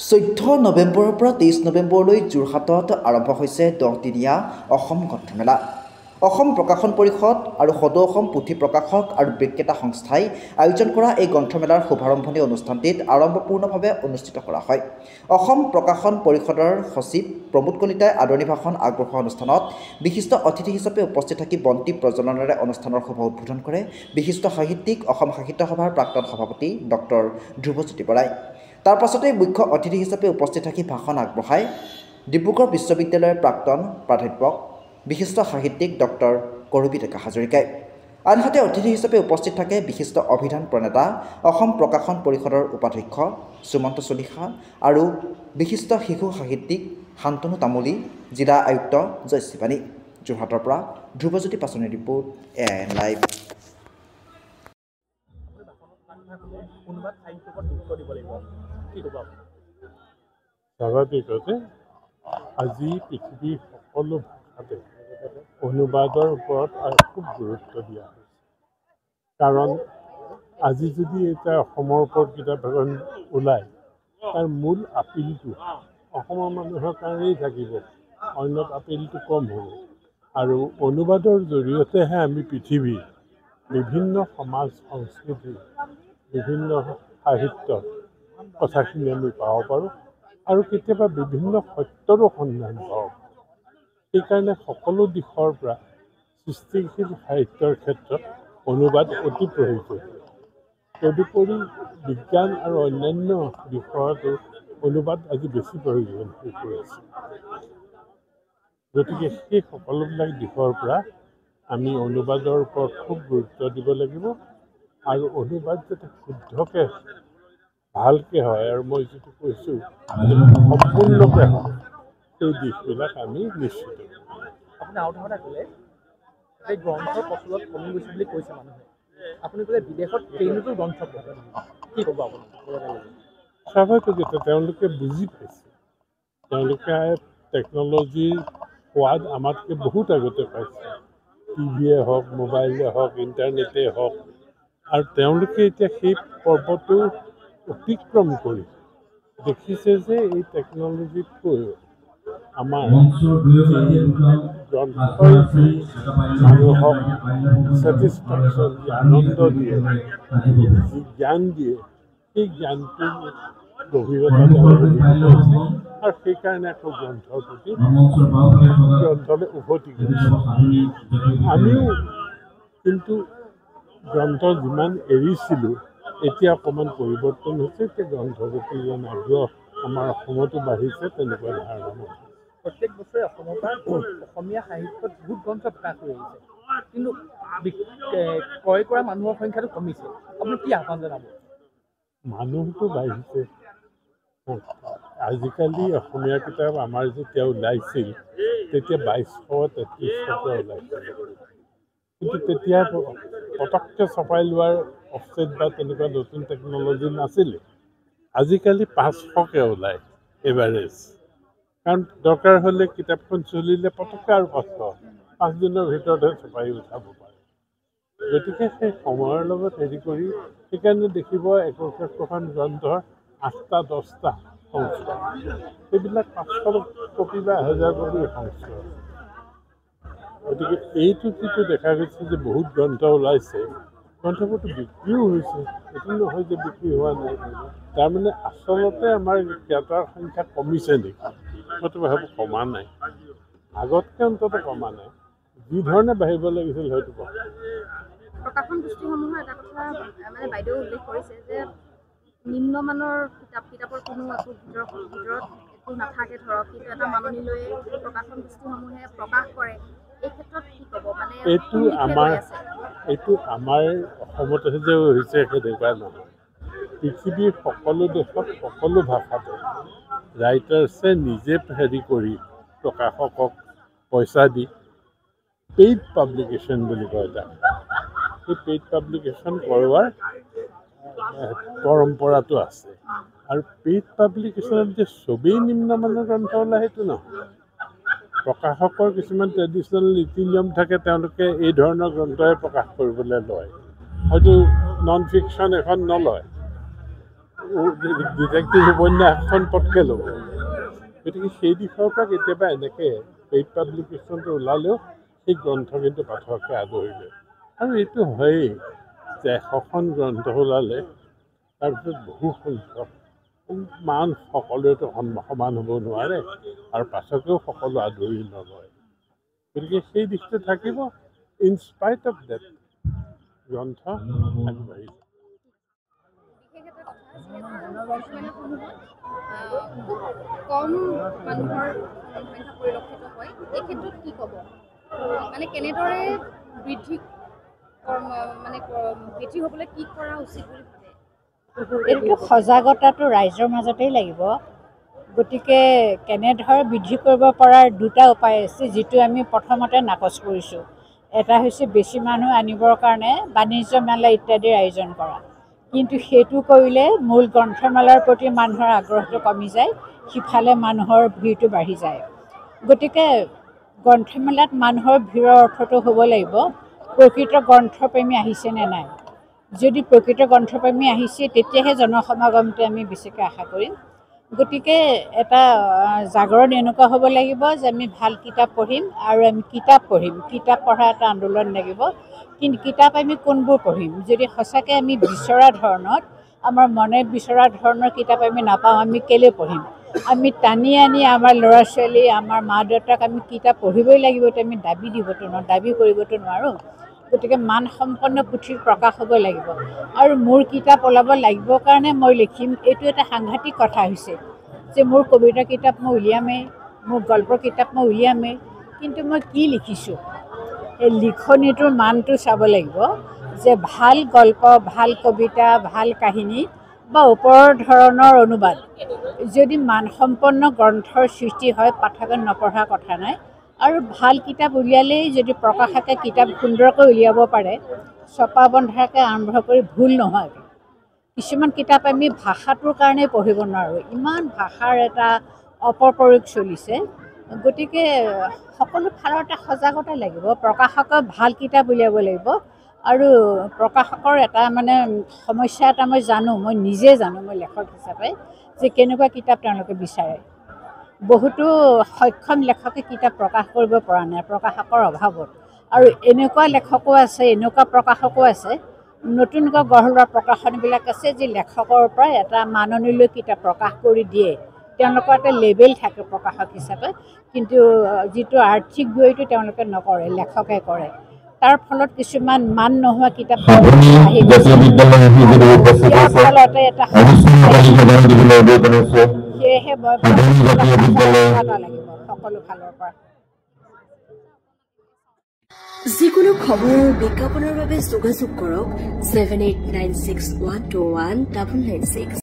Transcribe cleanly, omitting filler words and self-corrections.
14 নৱেম্বৰৰ পৰা 23 নৱেম্বৰলৈ যোৰহাটত আৰম্ভ হৈছে 10 দিনীয়া অসম গ্ৰন্থমেলা। অসম প্ৰকাশন পৰিষদ আৰু সদৌ অসম পুথি প্ৰকাশক আৰু বিক্ৰেতা সংস্থাই আয়োজন কৰা এই গ্ৰন্থমেলাৰ শুভাৰম্ভণি অনুষ্ঠানটিত আড়ম্বৰপূৰ্ণভাৱে অনুষ্ঠিত কৰা হয়। অসম প্ৰকাশন পৰিষদৰ সচিব প্ৰমোদ কলিতাই আদৰণি ভাষণ আগবঢ়োৱা অনুষ্ঠানত বিশিষ্ট অতিথি হিচাপে উপস্থিত থাকি বন্তি প্ৰজ্বলনেৰে অনুষ্ঠানৰ শুভ উদ্বোধন কৰে বিশিষ্ট সাহিত্যিক অসম সাহিত্য সভাৰ প্ৰাক্তন সভাপতি ডক্টৰ ধ্ৰুৱজ্যোতি বৰাই। তাৰ পাছতে মুখ্য অতিথি হিচাপে উপস্থিত থাকি ভাষণ আগবঢ়ায় ডিব্ৰুগড় বিশ্ববিদ্যালয়ৰ প্ৰাক্তন প্ৰাধ্যাপক বিশিষ্ট সাহিত্যিক ডক্টৰ কৰবী ডেকা হাজৰিকাই। আনহাতে অতিথি হিচাপে উপস্থিত থাকে বিশিষ্ট অভিধান প্ৰণেতা অসম প্ৰকাশন পৰিষদৰ উপাধ্যক্ষ সুমন্ত চলিহা আৰু বিশিষ্ট শিশু সাহিত্যিক শান্তনু তামুলী, জিলা আয়ুক্ত জয়শ্ৰী পানী। যোৰহাটৰ পৰা ধ্ৰুৱজ্যোতি পাচনিৰ ৰিপৰ্ট AIN লাইভ। স্বাভাৱিকতে আজি পৃথিৱীৰ সকলো ভাষাতে অনুবাদৰ ওপৰত খুব গুৰুত্ব দিয়া হৈছে। কাৰণ আজি যদি এটা অসমৰ ওপৰত কিতাপ এখন ওলায়, তাৰ মূল আপিলটো অসমৰ মানুহৰ কাৰণেই থাকিব, অন্যত আপিলটো কম হ'ব। আৰু অনুবাদৰ জৰিয়তেহে আমি পৃথিৱীৰ বিভিন্ন সমাজ সংস্কৃতি, বিভিন্ন সাহিত্যৰ কথাখিনি আমি পাব পাৰোঁ আৰু কেতিয়াবা বিভিন্ন সত্যৰো সন্ধান পাওঁ। সেইকাৰণে সকলো দিশৰ পৰা সৃষ্টিশীল সাহিত্যৰ ক্ষেত্ৰত অনুবাদ অতি প্ৰয়োজনীয়। তদুপৰি বিজ্ঞান আৰু অন্যান্য বিষয়তো অনুবাদ আজি বেছি প্ৰয়োজন হৈ পৰিছে। গতিকে সেই সকলোবিলাক দিশৰ পৰা আমি অনুবাদৰ ওপৰত খুব গুৰুত্ব দিব লাগিব আৰু অনুবাদ যাতে শুদ্ধকৈ ভালকৈ হয় আৰু মই যিটো কৈছোঁ সম্পূৰ্ণকৈ হয়, সেই দিশবিলাক আমি নিশ্চিত। আপুনি আৰু এটা ক'লে এই গ্ৰন্থৰ প্ৰচলন কমি গৈছে বুলি কৈছে মানুহে। আপুনি ক'লে বিদেশত ট্ৰেইনতো গ্ৰন্থ পঢ়ে, কি ক'ব আপুনি? স্বাভাৱিকতে তেওঁলোকে বুজি পাইছে, তেওঁলোকে টেকন'লজিৰ সোৱাদ আমাতকৈ বহুত আগতে পাইছে। টিভিয়ে হওক, মোবাইলে হওক, ইণ্টাৰনেটেই হওক, আৰু তেওঁলোকে এতিয়া সেই পৰ্বটো অতিক্ৰম কৰি দেখিছে যে এই টেকন'লজিতকৈ আমাৰ গ্ৰন্থই যি মানুহক ছেটিছফেকশ্যন দিয়ে, আনন্দ দিয়ে, যি জ্ঞান দিয়ে, সেই জ্ঞানটো গভীৰতা আৰু সেইকাৰণে আকৌ গ্ৰন্থৰ প্ৰতি গ্ৰন্থলৈ উভতি গৈছে। আমিও কিন্তু গ্ৰন্থ যিমান এৰিছিলোঁ, এতিয়া অকণমান পৰিৱৰ্তন হৈছে। এতিয়া গ্ৰন্থৰ প্ৰতি যেন আগ্ৰহ আমাৰ অসমতো বাঢ়িছে, তেনেকুৱা ধাৰণা। প্ৰত্যেক বছৰে অসমৰ পৰা অসমীয়া সাহিত্যত বহুত গ্ৰন্থ প্ৰকাশ হৈ আহিছে, কিন্তু ক্ৰয় কৰা মানুহৰ সংখ্যাটো কমিছে। আপুনি কি আহ্বান জনাব? মানুহটো বাঢ়িছে। আজিকালি অসমীয়া কিতাপ আমাৰ যেতিয়া ওলাইছিল তেতিয়া 2200-2300 ওলাইছিল, কিন্তু তেতিয়া পটককৈ ছপাই লোৱাৰ অফছেট বা তেনেকুৱা নতুন টেকন'লজি নাছিলে। আজিকালি 500কৈ ওলায় এভাৰেজ, কাৰণ দৰকাৰ হ'লে কিতাপখন চলিলে পটককৈ আৰু 5 দিনৰ ভিতৰতহে ছপাই উঠাব পাৰে। গতিকে সেই সময়ৰ লগত হেৰি কৰি সেইকাৰণে দেখিব একোখন গ্ৰন্থৰ 8টা-10টা সংস্কৰণ, সেইবিলাক 500 কপি বা 1000 কপিৰ সংস্কৰণ। গতিকে এইটো যিটো দেখা গৈছে যে বহুত গ্ৰন্থ ওলাইছে, গ্ৰন্থবোৰতো বিক্ৰীও হৈছে, এইটো নহয় যে বিক্ৰী হোৱা নাই। তাৰমানে আচলতে আমাৰ ক্ৰেতাৰ সংখ্যা কমিছে নেকি? মইতো ভাবোঁ কমা নাই, আগতকৈ অন্তত কমা নাই। যি ধৰণে বাঢ়িব লাগিছিল হয়তো কমা। প্ৰকাশন গোষ্ঠীসমূহৰ এটা কথা মানে বাইদেউ উল্লেখ কৰিছে যে নিম্নমানৰ কিতাপৰ কোনো ভিতৰত একো নাথাকে, ধৰক কিন্তু এটা মাননি লৈ প্ৰকাশন গোষ্ঠীসমূহে প্ৰকাশ কৰে। এই ক্ষেত্ৰত কি ক'ব? মানে এইটো আমাৰ অসমতহে যে হৈছে তেনেকুৱা নহয়। পৃথিৱীৰ সকলো দেশত সকলো ভাষাতে ৰাইটাৰ্ছে নিজে হেৰি কৰি প্ৰকাশকক পইচা দি পেইড পাব্লিকেশ্যন বুলি কয় তাক, সেই পেইড পাব্লিকেশ্যন কৰোৱাৰ পৰম্পৰাটো আছে। আৰু পেইড পাব্লিকেশ্যনত যে চবেই নিম্নমানৰ গ্ৰন্থ ওলায় সেইটো নহয়। প্ৰকাশকৰ কিছুমান ট্ৰেডিশ্যনেল নীতি নিয়ম থাকে, তেওঁলোকে এই ধৰণৰ গ্ৰন্থই প্ৰকাশ কৰিবলৈ লয়, হয়তো নন ফিকশ্যন এখন নলয়। ডিটেক্টিভ উপন্যাসখন পটকৈ ল'ব। গতিকে সেই দিশৰ পৰা কেতিয়াবা এনেকৈ পেইড পাব্লিকেশ্যনটো ওলালেও সেই গ্ৰন্থ কিন্তু পাঠকে আদৰি লয়। আৰু এইটো হয়েই যে 100খন গ্ৰন্থ ওলালে তাৰপিছত বহু সংখ্যক মান সকলোৱেতো সমান হ'ব নোৱাৰে আৰু পাছকেও সকলো আদৰি নলয়। গতিকে সেই দিশটো থাকিব। ইনস্পাইট অফ ডেট গ্ৰন্থ আগবাঢ়িছে। কম মানুহৰ সংখ্যা পৰিলক্ষিত হয়, এই ক্ষেত্ৰত কি ক'ব? মানে কেনেদৰে বৃদ্ধি হ'বলৈ কি কৰা উচিত বুলি ভাবে? এইটো সজাগতাটো ৰাইজৰ মাজতেই লাগিব। গতিকে কেনেদৰে বৃদ্ধি কৰিব পৰাৰ দুটা উপায় আছে, যিটো আমি প্ৰথমতে নাকচ কৰিছোঁ। এটা হৈছে বেছি মানুহ আনিবৰ কাৰণে বাণিজ্য মেলা ইত্যাদিৰ আয়োজন কৰা, কিন্তু সেইটো কৰিলে মূল গ্ৰন্থমেলাৰ প্ৰতি মানুহৰ আগ্ৰহটো কমি যায়, সিফালে মানুহৰ ভিৰটো বাঢ়ি যায়। গতিকে গ্ৰন্থমেলাত মানুহৰ ভিৰৰ অৰ্থটো হ'ব লাগিব প্ৰকৃত গ্ৰন্থপ্ৰেমী আহিছেনে নাই। যদি প্ৰকৃত গ্ৰন্থপ্ৰেমী আহিছে তেতিয়াহে জনসমাগমটো আমি বেছিকৈ আশা কৰিম। গতিকে এটা জাগৰণ এনেকুৱা হ'ব লাগিব যে আমি ভাল কিতাপ পঢ়িম আৰু আমি কিতাপ পঢ়িম, কিতাপ পঢ়া এটা আন্দোলন লাগিব। কিন্তু কিতাপ আমি কোনবোৰ পঢ়িম? যদি সঁচাকৈ আমি বিচৰা ধৰণত, আমাৰ মনে বিচৰা ধৰণৰ কিতাপ আমি নাপাওঁ, আমি কেলৈ পঢ়িম? আমি টানি আনি আমাৰ ল'ৰা ছোৱালী, আমাৰ মা দেউতাক আমি কিতাপ পঢ়িবই লাগিব, আমি দাবী কৰিবতো নোৱাৰোঁ। গতিকে মানসম্পন্ন পুথিৰ প্ৰকাশ হ'ব লাগিব। আৰু মোৰ কিতাপ ওলাব লাগিব কাৰণে মই লিখিম, এইটো এটা সাংঘাতিক কথা হৈছে যে মোৰ কবিতা কিতাপ মই উলিয়ামেই, মোৰ গল্পৰ কিতাপ মই উলিয়ামেই, কিন্তু মই কি লিখিছোঁ? এই লিখনিটোৰ মানটো চাব লাগিব যে ভাল গল্প, ভাল কবিতা, ভাল কাহিনী বা ওপৰৰ ধৰণৰ অনুবাদ যদি মানসম্পন্ন গ্ৰন্থৰ সৃষ্টি হয়, পাঠকে নপঢ়া কথা নাই। আৰু ভাল কিতাপ উলিয়ালেই যদি প্ৰকাশকে কিতাপ সুন্দৰকৈ উলিয়াব পাৰে, ছপা বন্ধাকে আৰম্ভ কৰি ভুল নহয়। কিছুমান কিতাপ আমি ভাষাটোৰ কাৰণেই পঢ়িব নোৱাৰোঁ, ইমান ভাষাৰ এটা অপপ্ৰয়োগ চলিছে। গতিকে সকলো ফালতে সজাগতা লাগিব। প্ৰকাশকে ভাল কিতাপ উলিয়াব লাগিব। আৰু প্ৰকাশকৰ এটা সমস্যা এটা মই জানো, মই নিজে জানো, মই লেখক হিচাপে, যে কেনেকুৱা কিতাপ তেওঁলোকে বিচাৰে। বহুতো সক্ষম লেখকে কিতাপ প্ৰকাশ কৰিব পৰা নাই প্ৰকাশকৰ অভাৱত। আৰু এনেকুৱা লেখকো আছে, এনেকুৱা প্ৰকাশকো আছে, নতুনকৈ গঢ় লোৱা প্ৰকাশনবিলাক আছে যি লেখকৰ পৰা এটা মাননি লৈ কিতাপ প্ৰকাশ কৰি দিয়ে। তেওঁলোকৰ এটা লেবেল থাকে প্ৰকাশক হিচাপে, কিন্তু যিটো আৰ্থিক ব্যয়টো তেওঁলোকে নকৰে, লেখকে কৰে। তাৰ ফলত কিছুমান মান নোহোৱা কিতাপ আহি গৈছে। ইয়াৰ ফলতে এটা সেয়েহে লাগিব সকলো ফালৰ পৰা। যিকোনো খবৰৰ বিজ্ঞাপনৰ বাবে যোগাযোগ কৰক 7896121996।